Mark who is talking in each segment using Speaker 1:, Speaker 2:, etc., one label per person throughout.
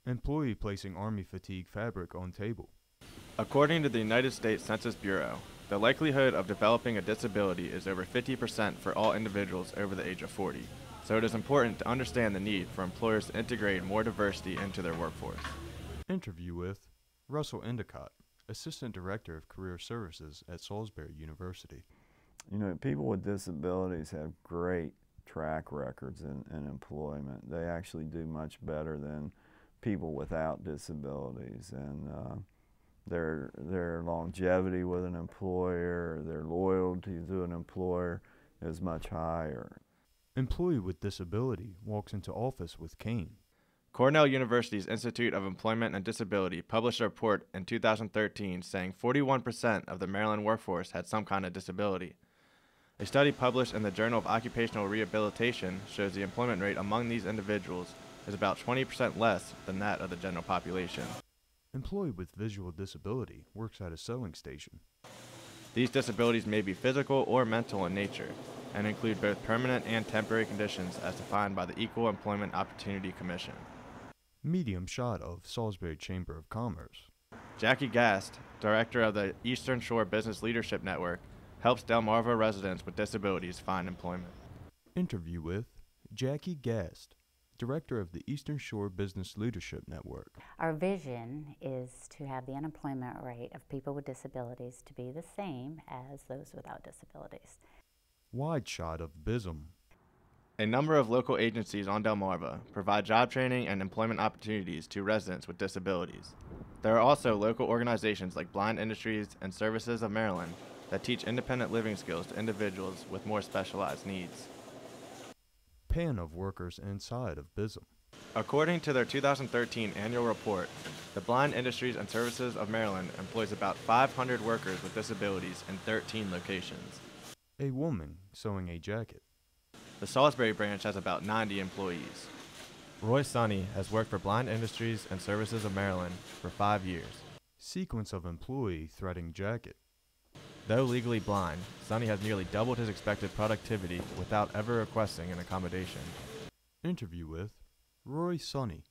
Speaker 1: Employee placing army fatigue fabric on table.
Speaker 2: According to the United States Census Bureau, the likelihood of developing a disability is over 50% for all individuals over the age of 40, so it is important to understand the need for employers to integrate more diversity into their workforce.
Speaker 1: Interview with Russell Endicott, Assistant Director of Career Services at Salisbury University.
Speaker 3: You know, people with disabilities have great track records in employment. They actually do much better than people without disabilities, and their longevity with an employer, their loyalty to an employer is much higher.
Speaker 1: Employee with disability walks into office with cane.
Speaker 2: Cornell University's Institute of Employment and Disability published a report in 2013 saying 41% of the Maryland workforce had some kind of disability. A study published in the Journal of Occupational Rehabilitation shows the employment rate among these individuals is about 20% less than that of the general population.
Speaker 1: Employee with visual disability works at a sewing station.
Speaker 2: These disabilities may be physical or mental in nature and include both permanent and temporary conditions as defined by the Equal Employment Opportunity Commission.
Speaker 1: Medium shot of Salisbury Chamber of Commerce.
Speaker 2: Jackie Gast, director of the Eastern Shore Business Leadership Network, helps Delmarva residents with disabilities find employment.
Speaker 1: Interview with Jackie Gast, Director of the Eastern Shore Business Leadership Network.
Speaker 4: Our vision is to have the unemployment rate of people with disabilities to be the same as those without disabilities.
Speaker 1: Wide shot of BISM.
Speaker 2: A number of local agencies on Delmarva provide job training and employment opportunities to residents with disabilities. There are also local organizations like Blind Industries and Services of Maryland that teach independent living skills to individuals with more specialized needs.
Speaker 1: Pan of workers inside of BISM.
Speaker 2: According to their 2013 annual report, the Blind Industries and Services of Maryland employs about 500 workers with disabilities in 13 locations.
Speaker 1: A woman sewing a jacket.
Speaker 2: The Salisbury branch has about 90 employees. Roy Sonny has worked for Blind Industries and Services of Maryland for 5 years.
Speaker 1: Sequence of employee threading jacket.
Speaker 2: Though legally blind, Sonny has nearly doubled his expected productivity without ever requesting an accommodation.
Speaker 1: Interview with Roy Sonny,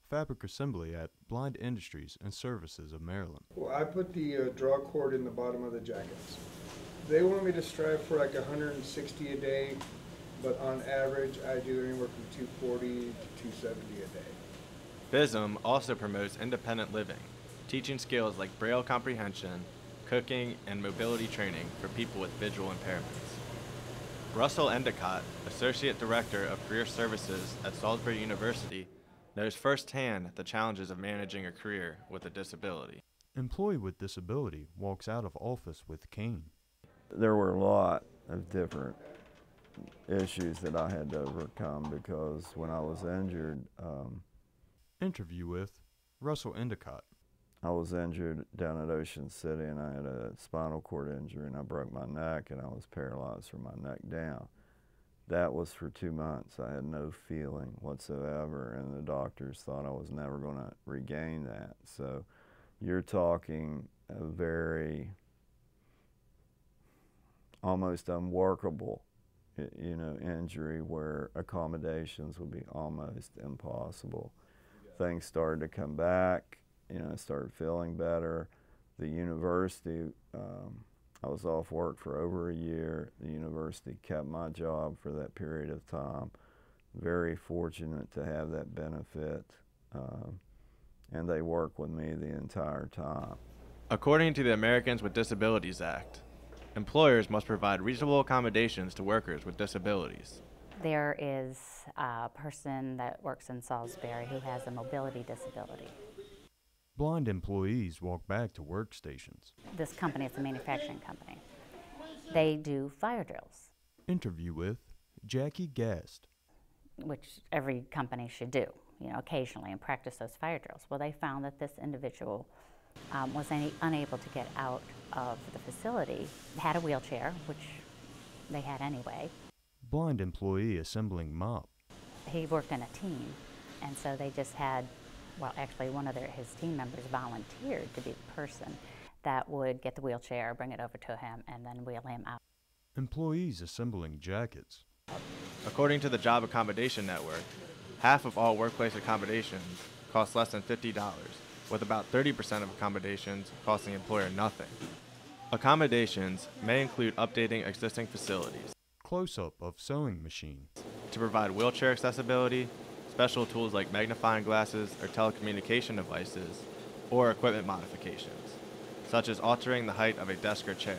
Speaker 1: Fabric Assembly at Blind Industries and Services of Maryland.
Speaker 5: Well, I put the draw cord in the bottom of the jackets. They want me to strive for like 160 a day, but on average I do anywhere from 240 to 270 a day.
Speaker 2: BISM also promotes independent living, teaching skills like Braille comprehension, cooking, and mobility training for people with visual impairments. Russell Endicott, Associate Director of Career Services at Salisbury University, knows firsthand the challenges of managing a career with a disability.
Speaker 1: Employee with disability walks out of office with cane.
Speaker 3: There were a lot of different issues that I had to overcome because when I was injured,
Speaker 1: Interview with Russell Endicott.
Speaker 3: I was injured down at Ocean City and I had a spinal cord injury and I broke my neck and I was paralyzed from my neck down. That was for 2 months. I had no feeling whatsoever and the doctors thought I was never going to regain that. So you're talking a very almost unworkable injury where accommodations would be almost impossible. Things started to come back. I started feeling better. The university, I was off work for over a year. The university kept my job for that period of time. Very fortunate to have that benefit, and they worked with me the entire time.
Speaker 2: According to the Americans with Disabilities Act, employers must provide reasonable accommodations to workers with disabilities.
Speaker 4: There is a person that works in Salisbury who has a mobility disability.
Speaker 1: Blind employees walk back to workstations.
Speaker 4: This company is a manufacturing company. They do fire drills.
Speaker 1: Interview with Jackie Gast.
Speaker 4: Which every company should do, occasionally, and practice those fire drills. Well, they found that this individual was unable to get out of the facility, had a wheelchair, which they had anyway.
Speaker 1: Blind employee assembling mop.
Speaker 4: He worked in a team, and so they just had, well, actually one of his team members volunteered to be the person that would get the wheelchair, bring it over to him, and then wheel him out.
Speaker 1: Employees assembling jackets.
Speaker 2: According to the Job Accommodation Network, half of all workplace accommodations cost less than $50, with about 30% of accommodations costing the employer nothing. Accommodations may include updating existing facilities
Speaker 1: Close-up of sewing machine.
Speaker 2: to provide wheelchair accessibility, special tools like magnifying glasses or telecommunication devices, or equipment modifications, such as altering the height of a desk or chair.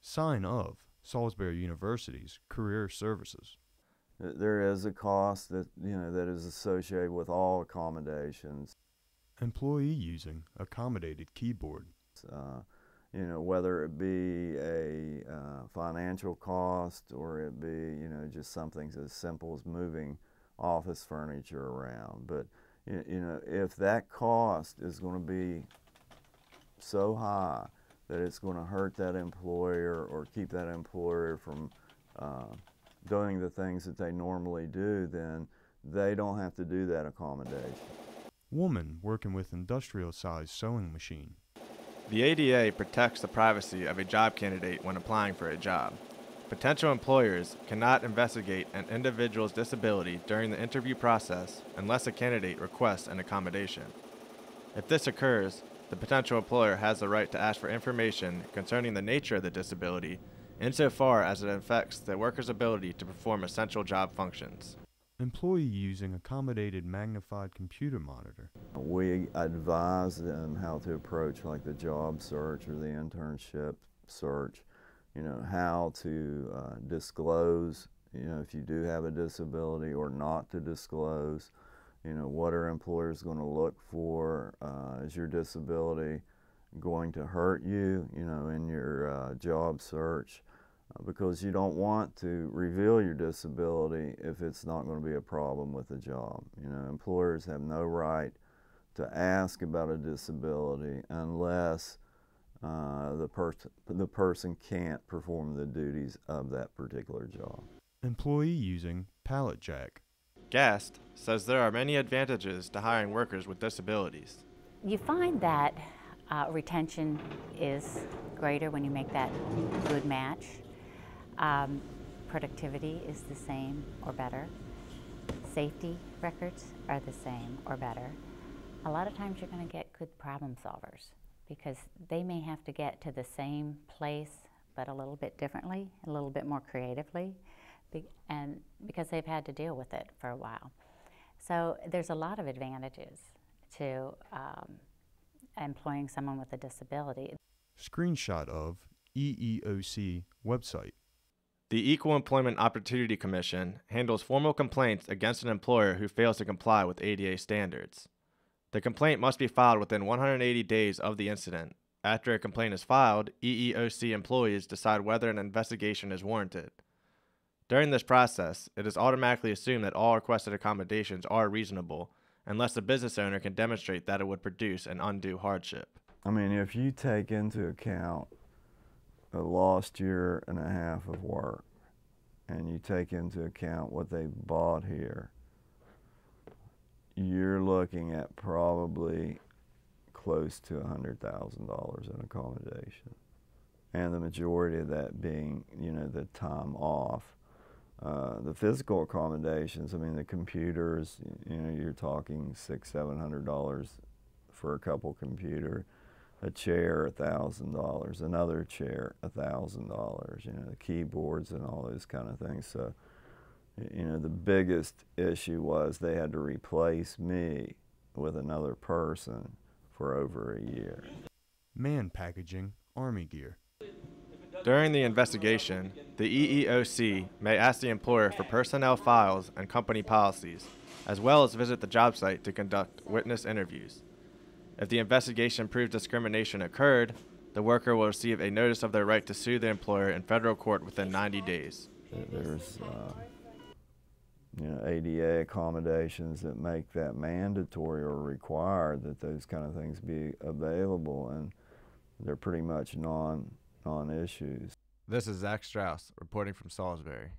Speaker 1: Sign of Salisbury University's Career Services.
Speaker 3: There is a cost that, that is associated with all accommodations.
Speaker 1: Employee using accommodated keyboard.
Speaker 3: Whether it be a financial cost or it be, just something as simple as moving office furniture around. But, if that cost is going to be so high that it's going to hurt that employer or keep that employer from doing the things that they normally do, then they don't have to do that accommodation.
Speaker 1: Woman working with industrial-sized sewing machine.
Speaker 2: The ADA protects the privacy of a job candidate when applying for a job. Potential employers cannot investigate an individual's disability during the interview process unless a candidate requests an accommodation. If this occurs, the potential employer has the right to ask for information concerning the nature of the disability insofar as it affects the worker's ability to perform essential job functions.
Speaker 1: Employee using accommodated magnified computer monitor.
Speaker 3: We advise them how to approach like the job search or the internship search, how to disclose, if you do have a disability or not to disclose, what are employers going to look for, is your disability going to hurt you, in your job search, because you don't want to reveal your disability if it's not going to be a problem with the job. Employers have no right to ask about a disability unless the person can't perform the duties of that particular job.
Speaker 1: Employee using pallet jack.
Speaker 2: Gast says there are many advantages to hiring workers with disabilities.
Speaker 4: You find that retention is greater when you make that good match. Productivity is the same or better. Safety records are the same or better. A lot of times you're going to get good problem solvers because they may have to get to the same place but a little bit differently, a little bit more creatively, and because they've had to deal with it for a while. So there's a lot of advantages to employing someone with a disability.
Speaker 1: Screenshot of EEOC website.
Speaker 2: The Equal Employment Opportunity Commission handles formal complaints against an employer who fails to comply with ADA standards. The complaint must be filed within 180 days of the incident. After a complaint is filed, EEOC employees decide whether an investigation is warranted. During this process, it is automatically assumed that all requested accommodations are reasonable, unless the business owner can demonstrate that it would produce an undue hardship.
Speaker 3: If you take into account a lost year and a half of work, and you take into account what they bought here, you're looking at probably close to $100,000 in accommodation. And the majority of that being, the time off. The physical accommodations, the computers, you're talking $600-700 for a couple computer. A chair, $1,000. Another chair, $1,000. The keyboards and all those kind of things. So, the biggest issue was they had to replace me with another person for over a year.
Speaker 1: Man packaging Army gear.
Speaker 2: During the investigation, the EEOC may ask the employer for personnel files and company policies, as well as visit the job site to conduct witness interviews. If the investigation proves discrimination occurred, the worker will receive a notice of their right to sue the employer in federal court within 90 days.
Speaker 3: There's ADA accommodations that make that mandatory or required that those kind of things be available, and they're pretty much non-issues.
Speaker 2: This is Zach Strauss reporting from Salisbury.